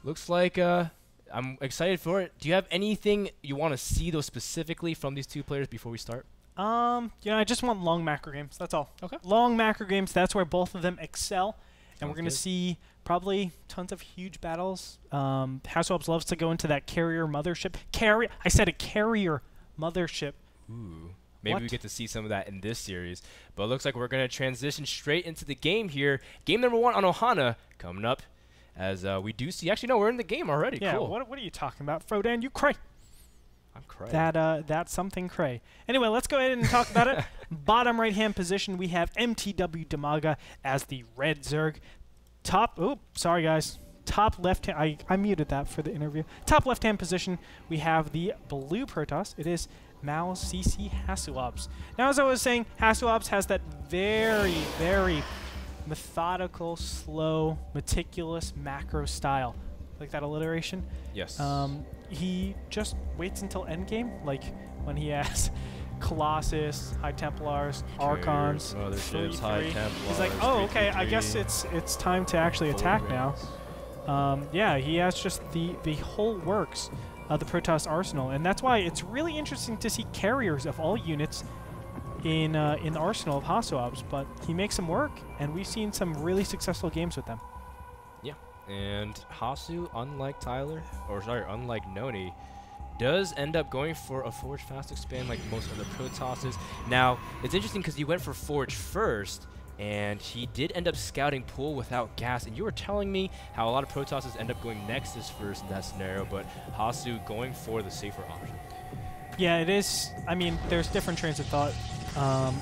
looks like I'm excited for it. Do you have anything you want to see, though, specifically from these two players before we start? I just want long macro games. That's all. Okay. Long macro games. That's where both of them excel. And we're going to good. see probably tons of huge battles. Hasuobs loves to go into that carrier mothership. I said a carrier mothership. Ooh. Maybe What? we get to see some of that in this series. But it looks like we're going to transition straight into the game here. Game number 1 on Ohana coming up. As we do see, actually, no, we're in the game already. Yeah, cool. what are you talking about? Frodan, you cray. I'm crying. That's something cray. Anyway, let's go ahead and talk about it. Bottom right-hand position, we have MTW Dimaga as the red Zerg. Sorry, guys. Top left-hand, I muted that for the interview. Top left-hand position, we have the blue Protoss. It is Mao CC Hasuobs. Now, as I was saying, Hasuobs has that very, very methodical, slow, meticulous macro style. Like that alliteration? Yes. He just waits until endgame, like when he has Colossus, High Templars, Archons, Motherships, High Templars. he's like, oh, okay, I guess it's time to actually attack now. Yeah, he has just the whole works of the Protoss arsenal, and that's why it's really interesting to see carriers of all units in the arsenal of Hasuobs, but he makes them work, and we've seen some really successful games with them. Yeah, and Hasu, unlike Noni, does end up going for a Forge Fast Expand like most of the Protosses. Now, it's interesting because he went for Forge first, and he did end up scouting Pool without gas, and you were telling me how a lot of Protosses end up going Nexus first in that scenario, but Hasu going for the safer option. Yeah, it is. I mean, there's different trains of thought,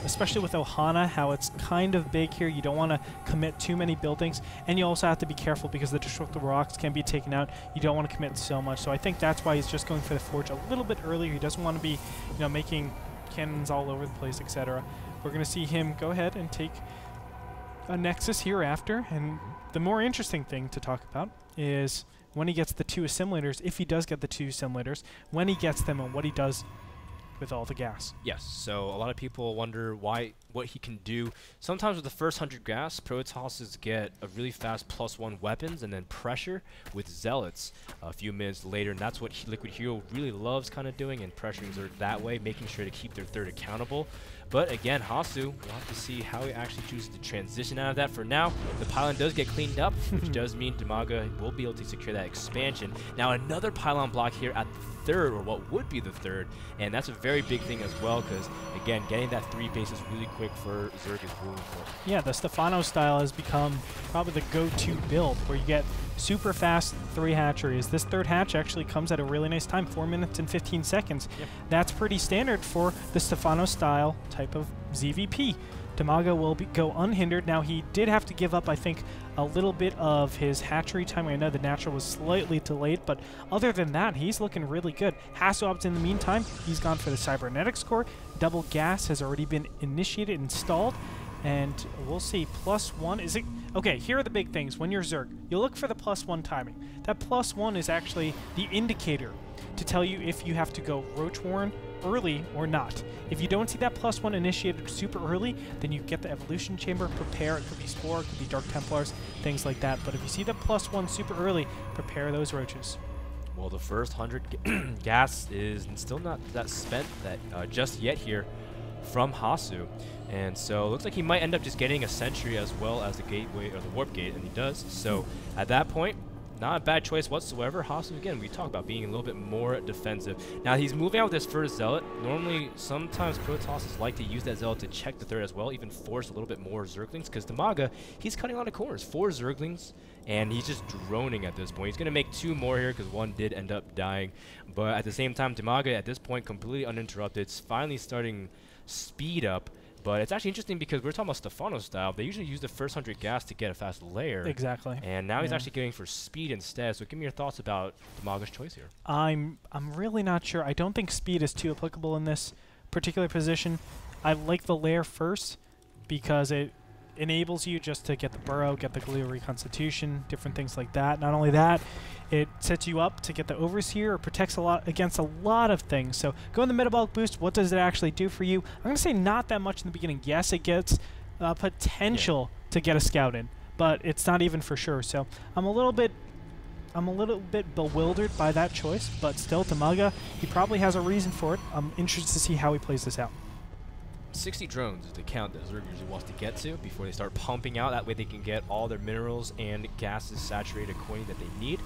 especially with Ohana, how it's kind of big here. You don't want to commit too many buildings, and you also have to be careful because the destructible rocks can be taken out. You don't want to commit so much. So I think that's why he's just going for the Forge a little bit earlier. He doesn't want to be, making cannons all over the place, etc. We're going to see him go ahead and take a Nexus hereafter, and the more interesting thing to talk about is when he gets the 2 assimilators, if he does get the 2 assimilators, when he gets them and what he does with all the gas. Yes, so a lot of people wonder what he can do. Sometimes with the first 100 gas, Protosses get a really fast +1 weapons and then pressure with Zealots a few minutes later, and that's what Liquid Hero really loves kind of doing, and pressuring Zerg that way, making sure to keep their third accountable. But again, Hasu, we'll have to see how he actually chooses to transition out of that. For now, the pylon does get cleaned up, which does mean Dimaga will be able to secure that expansion. Now another pylon block here at the third, or what would be the third, and that's a very big thing as well, because again, getting that 3 bases really quick for Zerg is really important. Yeah, the Stefano style has become probably the go-to build, where you get super fast 3 hatcheries. This third hatch actually comes at a really nice time, 4 minutes and 15 seconds. Yep. That's pretty standard for the Stefano style type of ZVP. Dimaga will go unhindered. Now, he did have to give up, I think, a little bit of his hatchery time. I know the natural was slightly delayed, but other than that, he's looking really good. Hasuobs, in the meantime, he's gone for the cybernetics core. Double gas has already been initiated, installed, and we'll see. +1, is it? Okay, here are the big things. When you're Zerg, you'll look for the +1 timing. That +1 is actually the indicator to tell you if you have to go Roach Warren early or not. If you don't see that +1 initiated super early, then you get the Evolution Chamber, prepare. It could be Spore, it could be Dark Templars, things like that. But if you see the +1 super early, prepare those roaches. Well, the first 100 gas is still not that spent just yet here from Hasu. And so it looks like he might end up just getting a Sentry as well as the gateway, or the Warp Gate, and he does. So at that point, not a bad choice whatsoever. Hasu, again, we talk about being a little bit more defensive. Now, he's moving out with his first Zealot. Normally, sometimes Protosses like to use that Zealot to check the third as well, even force a little bit more Zerglings, because Dimaga, he's cutting a lot of corners. 4 Zerglings, and he's just droning at this point. He's going to make 2 more here, because 1 did end up dying. But at the same time, Dimaga, at this point, completely uninterrupted. It's finally starting speed up. But it's actually interesting because we're talking about Stefano style. They usually use the first 100 gas to get a fast layer. Exactly. And now he's actually going for speed instead. So give me your thoughts about Dimaga's choice here. I'm really not sure. I don't think speed is too applicable in this particular position. I like the layer first because it enables you just to get the burrow, get the glial reconstitution, different things like that. Not only that, it sets you up to get the overseer, or protects a lot against a lot of things. So go in the metabolic boost. What does it actually do for you? I'm going to say not that much in the beginning. Yes, it gets potential to get a scout in, but it's not even for sure. So I'm a little bit I'm a little bit bewildered by that choice, but still, Dimaga, he probably has a reason for it. I'm interested to see how he plays this out. 60 drones is the count that Zerg usually wants to get to before they start pumping out. That way they can get all their minerals and gases saturated according that they need.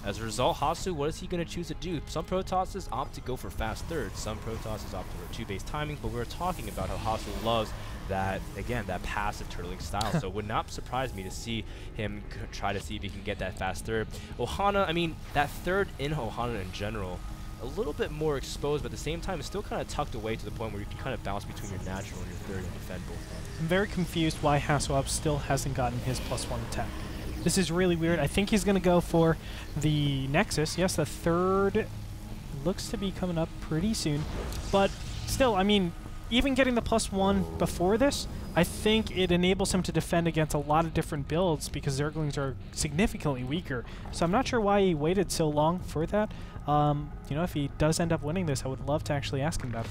As a result, Hasu, what is he going to choose to do? Some Protosses opt to go for fast thirds. Some Protosses opt for 2-base timing, but we were talking about how Hasu loves that, again, that passive turtling style. So it would not surprise me to see him try to see if he can get that fast third. Ohana, I mean, that third in Ohana in general, a little bit more exposed, but at the same time, it's still kind of tucked away to the point where you can kind of bounce between your natural and your third and defend both ends. I'm very confused why Hasuobs still hasn't gotten his +1 attack. This is really weird. I think he's going to go for the Nexus. Yes, the third looks to be coming up pretty soon. But still, I mean, even getting the +1 before this, I think it enables him to defend against a lot of different builds because Zerglings are significantly weaker. So I'm not sure why he waited so long for that. You know, if he does end up winning this, I would love to actually ask him about it.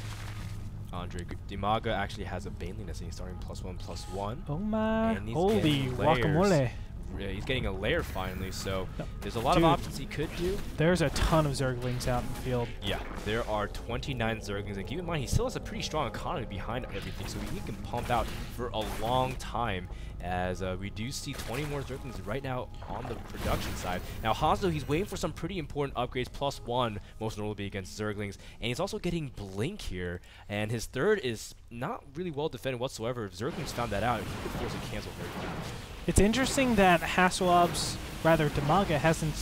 Andre, Dimaga actually has a Baneliness, and he's starting +1/+1. Oh my, and he's holy guacamole. He's getting a lair finally, so there's a lot of options he could do. There's a ton of Zerglings out in the field. Yeah, there are 29 Zerglings, and keep in mind, he still has a pretty strong economy behind everything, so he can pump out for a long time, as we do see 20 more Zerglings right now on the production side. Now, Hasu, he's waiting for some pretty important upgrades, +1, most notably against Zerglings, and he's also getting Blink here, and his third is not really well defended whatsoever. If Zerglings found that out, he could force a cancel very fast. It's interesting that Hasuobs, rather Dimaga, hasn't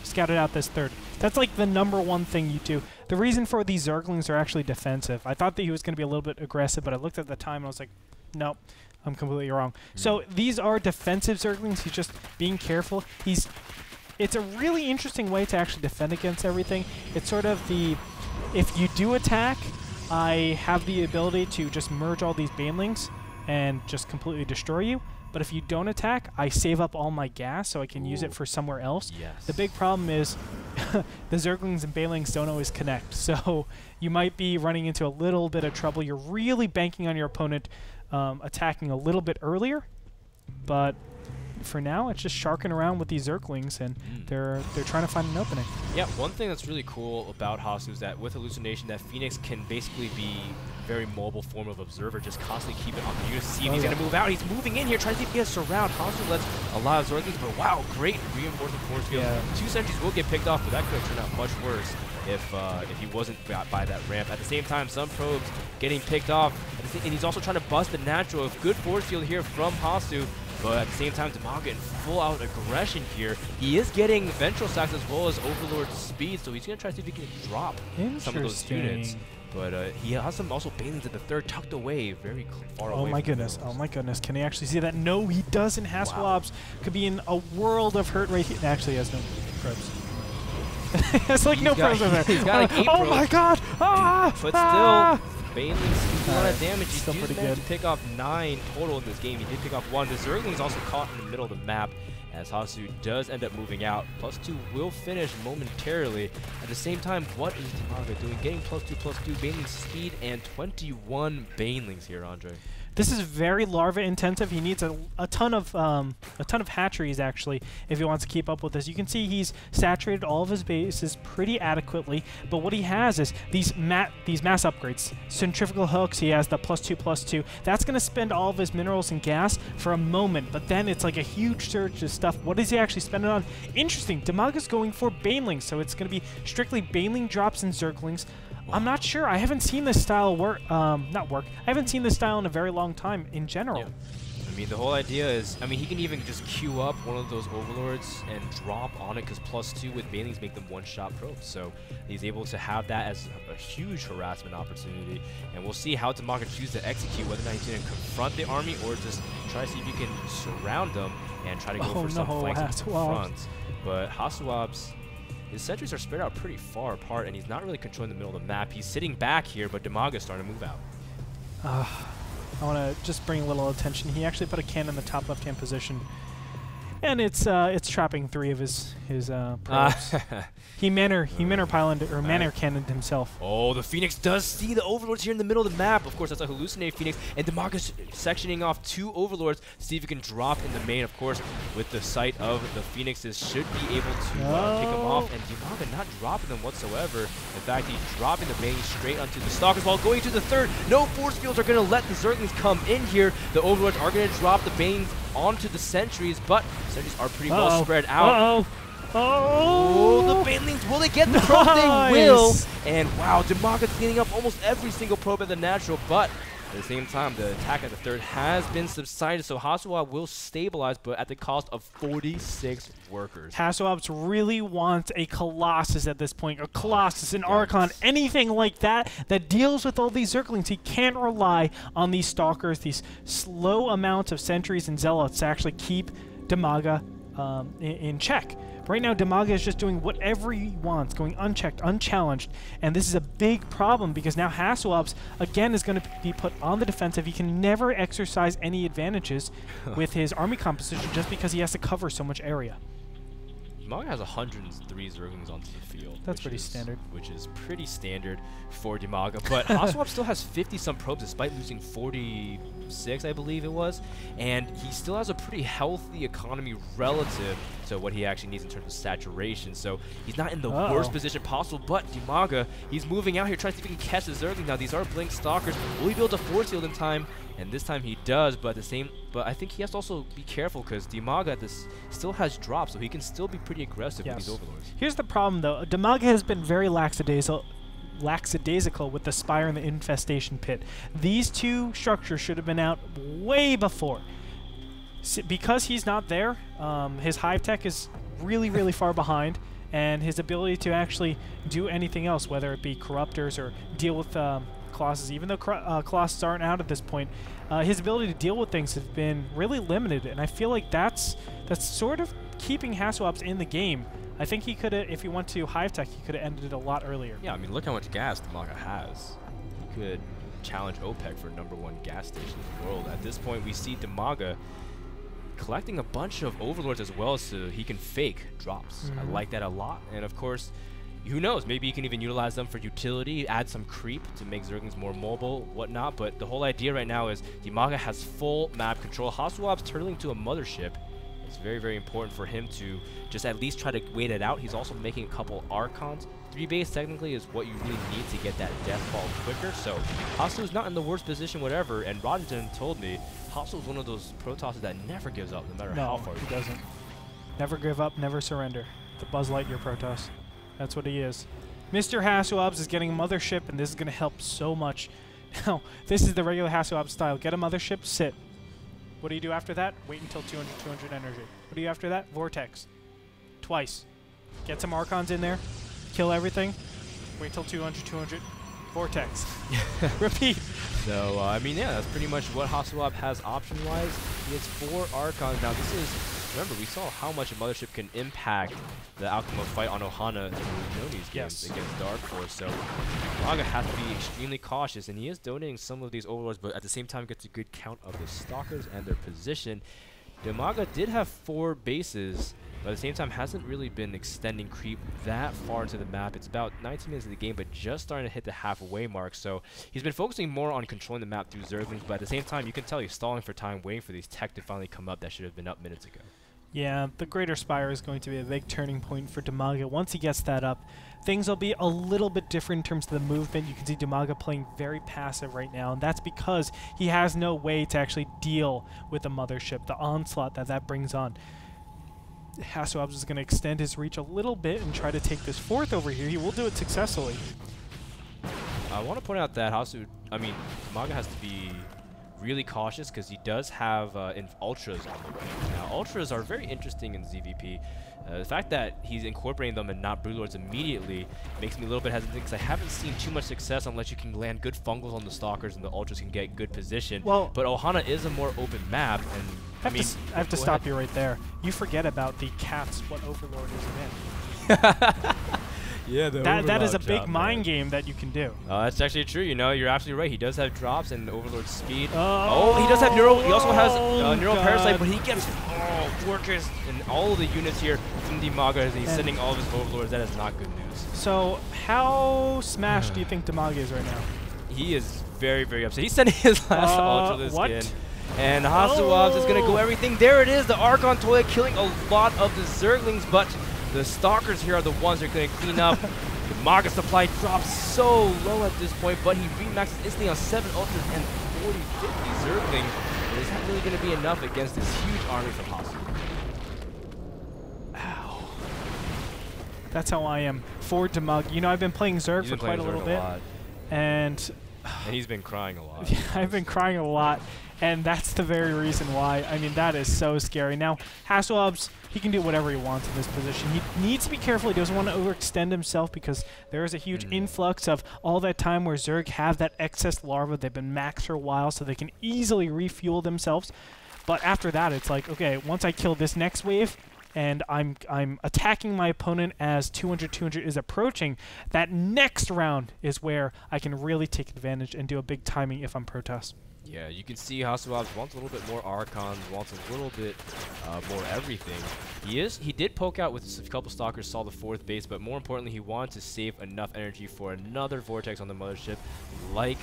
scouted out this third. That's like the #1 thing you do. The reason for these Zerglings are actually defensive. I thought that he was going to be a little bit aggressive, but I looked at the time and I was like, nope, I'm completely wrong. So these are defensive Zerglings. He's just being careful. It's a really interesting way to actually defend against everything. It's sort of the, if you do attack, I have the ability to just merge all these Banelings and just completely destroy you. But if you don't attack, I save up all my gas so I can use it for somewhere else. Yes. The big problem is the Zerglings and Banelings don't always connect. So you might be running into a little bit of trouble. You're really banking on your opponent attacking a little bit earlier. But for now, it's just sharking around with these Zerglings, and they're trying to find an opening. Yeah, one thing that's really cool about Hasu is that with Hallucination, that Phoenix can basically be a very mobile form of observer, just constantly keep it on the unit, see if he's going to move out. He's moving in here, trying to see if he gets surround. Hasu lets a lot of Zerglings, but wow, great reinforcing force field. Yeah. 2 sentries will get picked off, but that could have turned out much worse if he wasn't got by that ramp. At the same time, some probes getting picked off, and he's also trying to bust the natural. Good force field here from Hasu. But at the same time, Dimaga in full-out aggression here. He is getting Ventral Stacks as well as Overlord speed, so he's going to try to see if he can drop some of those units. But he has some also Banelings at the third, tucked away, very far away. Oh my goodness, oh my goodness. Can he actually see that? No, he doesn't. Hasuobs could be in a world of hurt right here. Actually, he has no probes. It's like no probes over there. He's got like 8 probes. Oh my god! Ah! But still, Banelings do a lot of damage. He still did manage to pick off 9 total in this game. He did pick off 1. The Zergling's also caught in the middle of the map, as Hasu does end up moving out. +2 will finish momentarily. At the same time, what is Dimaga doing? Getting +2/+2 Baneling speed and 21 Banelings here, Andre. This is very larva intensive. He needs a ton of hatcheries actually if he wants to keep up with this. You can see he's saturated all of his bases pretty adequately, but what he has is these mass upgrades. Centrifugal hooks. He has the +2/+2. That's going to spend all of his minerals and gas for a moment, but then it's like a huge surge of stuff. What is he actually spending on? Interesting. Dimaga's going for Banelings, so it's going to be strictly Baneling drops and Zerglings. I'm not sure. I haven't seen this style work. I haven't seen this style in a very long time in general. Yeah. I mean, the whole idea is, I mean, he can even just queue up one of those Overlords and drop on it, because +2 with Banelings make them one-shot probes. So he's able to have that as a huge harassment opportunity. And we'll see how Dimaga chooses to execute, whether or not he's going to confront the army or just try to see if you can surround them and try to go for some flanks in front. But Hasuobs, his sentries are spread out pretty far apart, and he's not really controlling the middle of the map. He's sitting back here, but Dimaga's starting to move out. I want to just bring a little attention. He actually put a cannon in the top left-hand position. And it's trapping 3 of his probes. He manner pyloned or manner cannoned himself. Oh, the Phoenix does see the Overlords here in the middle of the map. Of course, that's a hallucinated Phoenix, and Dimaga's sectioning off 2 Overlords to see if he can drop in the main. Of course, with the sight of the Phoenixes, should be able to pick them off, and Dimaga not dropping them whatsoever. In fact, he's dropping the main straight onto the Stalkers while going to the third. No force fields are going to let the Zerglings come in here. The Overlords are going to drop the mains onto the sentries, but sentries are pretty well spread out. Oh, the Banelings, will they get the probe? They will. And wow, Dimaga's cleaning up almost every single probe at the natural, but at the same time, the attack at the third has been subsided, so Hasuobs will stabilize, but at the cost of 46 workers. Hasuobs really wants a Colossus at this point, a Colossus, an Archon, anything like that that deals with all these Zerglings. He can't rely on these Stalkers, these slow amounts of sentries and Zealots to actually keep Dimaga in check. Right now, Dimaga is just doing whatever he wants, going unchecked, unchallenged, and this is a big problem because now Hasuobs, again, is going to be put on the defensive. He can never exercise any advantages with his army composition just because he has to cover so much area. Dimaga has 103 Zerglings onto the field. That's pretty standard. Which is pretty standard for Dimaga. But Hasuobs still has 50-some probes despite losing 46, I believe it was. And he still has a pretty healthy economy relative to what he actually needs in terms of saturation. So he's not in the worst position possible. But Dimaga, he's moving out here, trying to see if he can catch the Zerglings. Now, these are Blink Stalkers. Will he be able to force field in time? And this time he does, but I think he has to also be careful because Dimaga still has drops, so he can still be pretty aggressive with these Overlords. Here's the problem, though. Dimaga has been very lackadaisical with the Spire and the Infestation Pit. These 2 structures should have been out way before. Because he's not there, his Hive Tech is really, really far behind, and his ability to actually do anything else, whether it be Corruptors or deal with Colossus, even though Colossus aren't out at this point, his ability to deal with things has been really limited, and I feel like that's sort of keeping Hasuobs in the game. I think he could have, if he went to Hive Tech, he could have ended it a lot earlier. Yeah, I mean, look how much gas Dimaga has. He could challenge OPEC for #1 gas station in the world. At this point, we see Dimaga collecting a bunch of Overlords as well, so he can fake drops. I like that a lot, and of course, who knows, maybe you can even utilize them for utility, add some creep to make Zerglings more mobile, whatnot, but the whole idea right now is Dimaga has full map control. Hasuobs turning to a mothership. It's very, very important for him to just at least try to wait it out. He's also making a couple Archons. 3 base technically is what you really need to get that death ball quicker, so Hasu's not in the worst position, whatever, and Rodington told me Hasu's one of those Protosses that never gives up, no matter how far he doesn't. Never give up, never surrender. The Buzz Lightyear Protoss. That's what he is. Mr. Hasuobs is getting a mothership, and this is going to help so much. Now, this is the regular Hasuobs style. Get a mothership, sit. What do you do after that? Wait until 200 energy. What do you after that? Vortex. Twice. Get some Archons in there. Kill everything. Wait till 200. Vortex. Repeat. So, I mean, yeah, that's pretty much what Hasuobs has option-wise. He has 4 Archons. Now, this is... Remember, we saw how much a mothership can impact the outcome of fight on Ohana through Noni's games against Dark Force. So Dimaga has to be extremely cautious, and he is donating some of these Overlords, but at the same time gets a good count of the Stalkers and their position. Dimaga did have 4 bases, but at the same time hasn't really been extending creep that far into the map. It's about 19 minutes of the game, but just starting to hit the halfway mark. So he's been focusing more on controlling the map through Zerglings, but at the same time, you can tell he's stalling for time, waiting for these tech to finally come up that should have been up minutes ago. Yeah, the Greater Spire is going to be a big turning point for Dimaga. Once he gets that up, things will be a little bit different in terms of the movement. You can see Dimaga playing very passive right now, and that's because he has no way to actually deal with the mothership, the onslaught that brings on. Hasuobs is going to extend his reach a little bit and try to take this 4th over here. He will do it successfully. I want to point out that Dimaga has to be really cautious because he does have Ultras on the way. Now, Ultras are very interesting in ZVP. The fact that he's incorporating them and not Broodlords immediately makes me a little bit hesitant because I haven't seen too much success unless you can land good fungals on the Stalkers and the Ultras can get good position. Well, but Ohana is a more open map, and I have to stop you right there. You forget about the cats, what Overlord is in. Yeah, that is a big mind game that you can do. That's actually true. You know, you're absolutely right. He does have drops and Overlord speed. Oh, he does have Neural. He also has Neural Parasite, but he gets Fortress and all the units here from Dimaga as he's sending all of his Overlords. That is not good news. So how smashed do you think Dimaga is right now? He is very, very upset. He's sending his last Ultra skin. And Hasuobs is going to go everything. There it is, the Archon Toilet killing a lot of the Zerglings, but the Stalkers here are the ones that are going to clean up. The Dimaga supply drops so low at this point, but he remaxes instantly on 7 Ultras and 40, 50 Zerglings. But it's not really going to be enough against this huge army from Hasu. Ow. That's how I am for Dimaga. You know, I've been playing Zerg for quite a little bit. And he's been crying a lot. Yeah, I've been crying a lot, and that's the very reason why. I mean, that is so scary. Now, Hasuobs, he can do whatever he wants in this position. He needs to be careful. He doesn't want to overextend himself because there is a huge influx of all that time where Zerg have that excess larva. They've been maxed for a while, so they can easily refuel themselves. But after that, it's like, okay, once I kill this next wave, and I'm attacking my opponent as 200 is approaching, that next round is where I can really take advantage and do a big timing if I'm Protoss. Yeah, you can see Hasuobs wants a little bit more Archons, wants a little bit more everything. He did poke out with a couple Stalkers, saw the 4th base, but more importantly, he wanted to save enough energy for another Vortex on the Mothership, like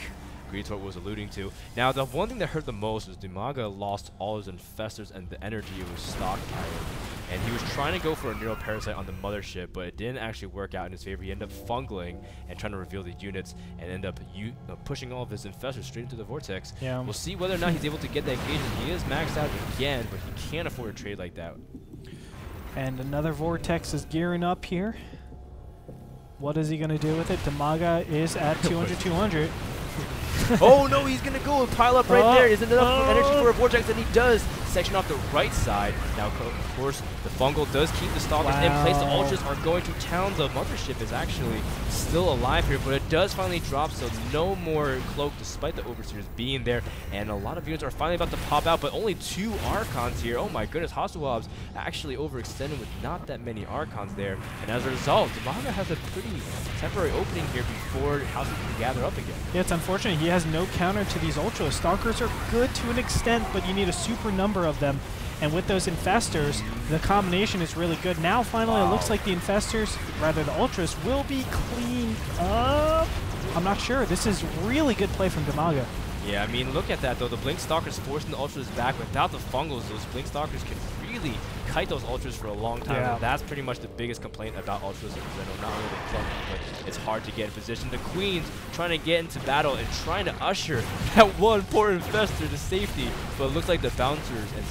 Gretorp was alluding to. Now, the one thing that hurt the most was Dimaga lost all his Infestors and the energy it was stockpiled. And he was trying to go for a Neural Parasite on the Mothership, but it didn't actually work out in his favor. He ended up fungling and trying to reveal the units and end up pushing all of his Infestors straight into the Vortex. Yeah. We'll see whether or not he's able to get that engagement. He is maxed out again, but he can't afford to trade like that. And another Vortex is gearing up here. What is he going to do with it? Dimaga is at 200. Oh no, he's going to go and pile up right there. Isn't enough energy for a Vortex, and he does section off the right side. Now, of course, the Fungal does keep the Stalkers in place. The Ultras are going to town. The Mothership is actually still alive here, but it does finally drop, so no more Cloak despite the Overseers being there. And a lot of units are finally about to pop out, but only 2 Archons here. Oh my goodness, Hasuobs actually overextended with not that many Archons there. And as a result, Dimaga has a pretty temporary opening here before House can gather up again. Yeah, it's unfortunate. He has no counter to these Ultras. Stalkers are good to an extent, but you need a super number of them. And with those Infestors, the combination is really good. Now, finally, it looks like the Infestors, rather the Ultras, will be cleaned up. I'm not sure. This is really good play from Dimaga. Yeah, I mean, look at that, though. The Blink Stalkers forcing the Ultras back. Without the Fungals, those Blink Stalkers can really kite those Ultras for a long time. Yeah. And that's pretty much the biggest complaint about Ultras in general. Not only the club, but it's hard to get in position. The Queens trying to get into battle and trying to usher that one poor Infestor to safety. But it looks like the Bouncers and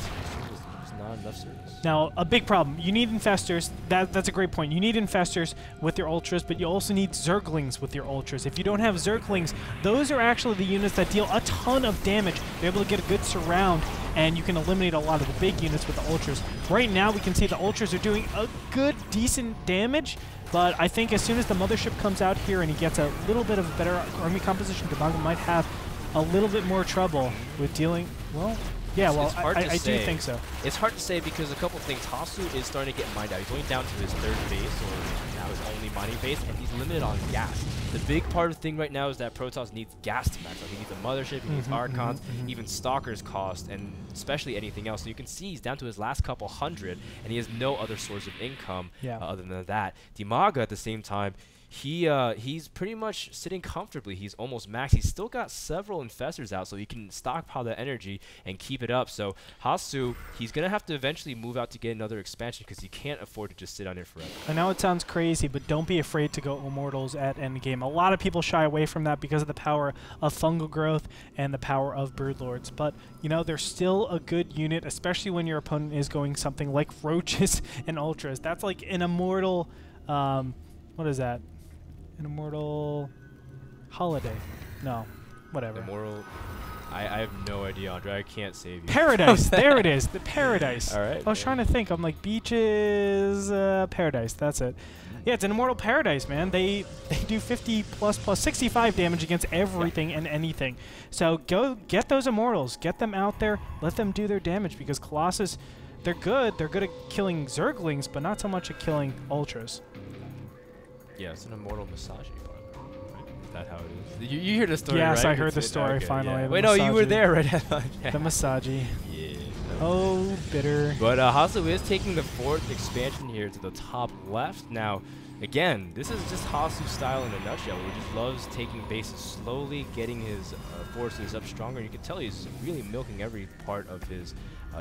not enough service. Now, a big problem. You need Infestors. That's a great point. You need Infestors with your Ultras, but you also need Zerglings with your Ultras. If you don't have Zerglings, those are actually the units that deal a ton of damage. They're able to get a good surround, and you can eliminate a lot of the big units with the Ultras. Right now, we can see the Ultras are doing a good, decent damage, but I think as soon as the Mothership comes out here and he gets a little bit of a better army composition, Dimaga might have a little bit more trouble with dealing, well, yeah, well, I do think so. It's hard to say because a couple things. Hasu is starting to get mined out. He's going down to his 3rd base, or now his only mining base, and he's limited on gas. The big part of the thing right now is that Protoss needs gas to max out. He needs a Mothership, he needs Archons, even Stalkers cost, and especially anything else. So you can see he's down to his last couple hundred, and he has no other source of income other than that. Dimaga, at the same time, he's pretty much sitting comfortably. He's almost maxed. He's still got several Infestors out, so he can stockpile that energy and keep it up. So Hasu, he's going to have to eventually move out to get another expansion because he can't afford to just sit on here forever. I know it sounds crazy, but don't be afraid to go Immortals at endgame. A lot of people shy away from that because of the power of fungal growth and the power of Broodlords. But, you know, they're still a good unit, especially when your opponent is going something like Roaches and Ultras. That's like an Immortal, what is that? An Immortal Holiday. No, whatever. Immortal. I have no idea, Andre. I can't save you. Paradise. There it is. The Paradise. All right. I was trying to think. I'm like, beaches, Paradise. That's it. Yeah, it's an Immortal Paradise, man. They do 50 plus 65 damage against everything and anything. So go get those Immortals. Get them out there. Let them do their damage because Colossus, they're good. They're good at killing Zerglings, but not so much at killing Ultras. Yeah, it's an immortal massage parlor, right? Is that how it is? You hear the story, yes, right? I heard the story okay, finally. Yeah. Wait, no, you were there, right? The massagey. Yeah. Oh, bitter. But Hasu is taking the 4th expansion here to the top left. Now, again, this is just Hasu's style in a nutshell. He just loves taking bases slowly, getting his forces up stronger. You can tell he's really milking every part of his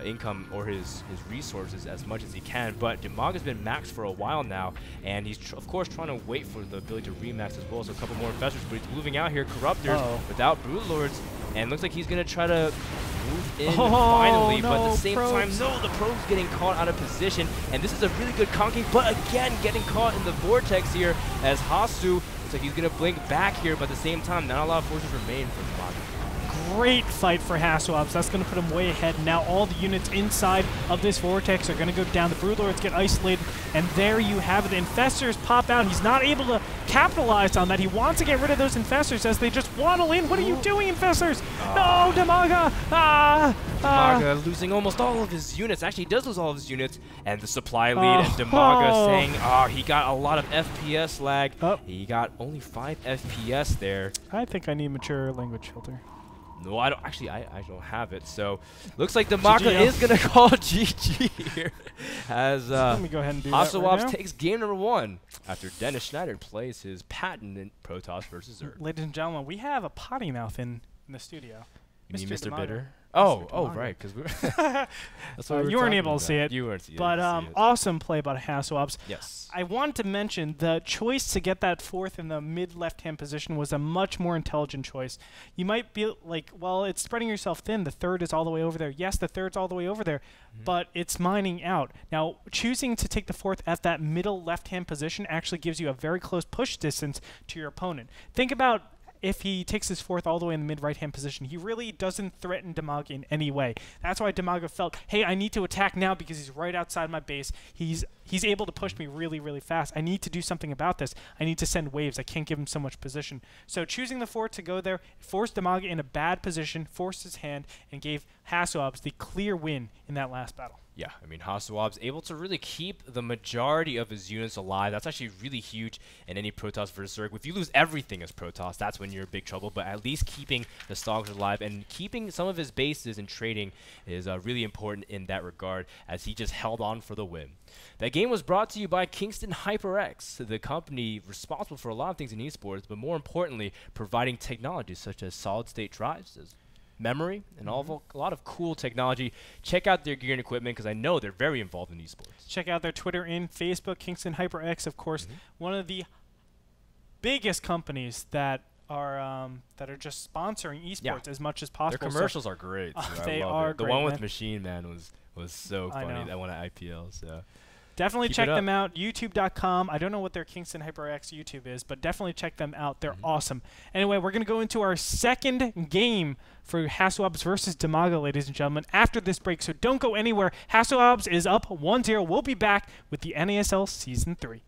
income or his resources as much as he can. But Dimaga's been maxed for a while now, and he's of course trying to wait for the ability to remax as well. So a couple more infestors, but he's moving out here, Corruptors without Broodlords, and looks like he's gonna try to move in finally, but at the same time, no, the probe's getting caught out of position, and this is a really good conking, but again, getting caught in the vortex here as Hasu looks like he's gonna blink back here, but at the same time, not a lot of forces remain for Dimaga. Great fight for Hasuobs. That's going to put him way ahead. Now all the units inside of this vortex are going to go down. The Broodlords get isolated, and there you have it. The Infestors pop out. He's not able to capitalize on that. He wants to get rid of those Infestors as they just waddle in. What are you doing, Infestors? No, Dimaga! Dimaga losing almost all of his units. Actually, he does lose all of his units, and the supply lead, and Dimaga saying, he got a lot of FPS lag. He got only 5 FPS there. I think I need mature language filter. No, I don't. Actually, I don't have it. So, looks like Dimaga is gonna call GG here, as let me go ahead and do that right now. takes game number 1 after Dennis Schneider plays his patented Protoss versus Zerg. Ladies and gentlemen, we have a potty mouth in the studio. You mean Mr. Dimaga. Bitter? Oh, right, because you weren't able to see it. You weren't. But awesome play by Hasuobs. Yes. I wanted to mention the choice to get that 4th in the mid left-hand position was a much more intelligent choice. You might be like, well, it's spreading yourself thin. The 3rd is all the way over there. Yes, the 3rd's all the way over there, but it's mining out. Now, choosing to take the 4th at that middle left-hand position actually gives you a very close push distance to your opponent. Think about if he takes his 4th all the way in the mid-right-hand position. He really doesn't threaten Dimaga in any way. That's why Dimaga felt, hey, I need to attack now because he's right outside my base. He's able to push me really, really fast. I need to do something about this. I need to send waves. I can't give him so much position. So choosing the 4th to go there forced Dimaga in a bad position, forced his hand, and gave Hasuobs the clear win in that last battle. Yeah, I mean, Hasuobs able to really keep the majority of his units alive. That's actually really huge in any Protoss versus Zerg. If you lose everything as Protoss, that's when you're in big trouble. But at least keeping the Stalkers alive and keeping some of his bases and trading is really important in that regard, as he just held on for the win. That game was brought to you by Kingston HyperX, the company responsible for a lot of things in esports, but more importantly, providing technology such as solid-state drives, memory, and a lot of cool technology. Check out their gear and equipment because I know they're very involved in esports. Check out their Twitter and Facebook, Kingston HyperX, of course, one of the biggest companies that are just sponsoring esports as much as possible. Their commercials are great. They are great. The one with Machine Man was so funny. That one at IPL. So definitely check them out. YouTube.com. I don't know what their Kingston HyperX YouTube is, but definitely check them out. They're awesome. Anyway, we're going to go into our second game for Hasuobs versus Dimaga, ladies and gentlemen, after this break. So don't go anywhere. Hasuobs is up 1-0. We'll be back with the NASL Season 3.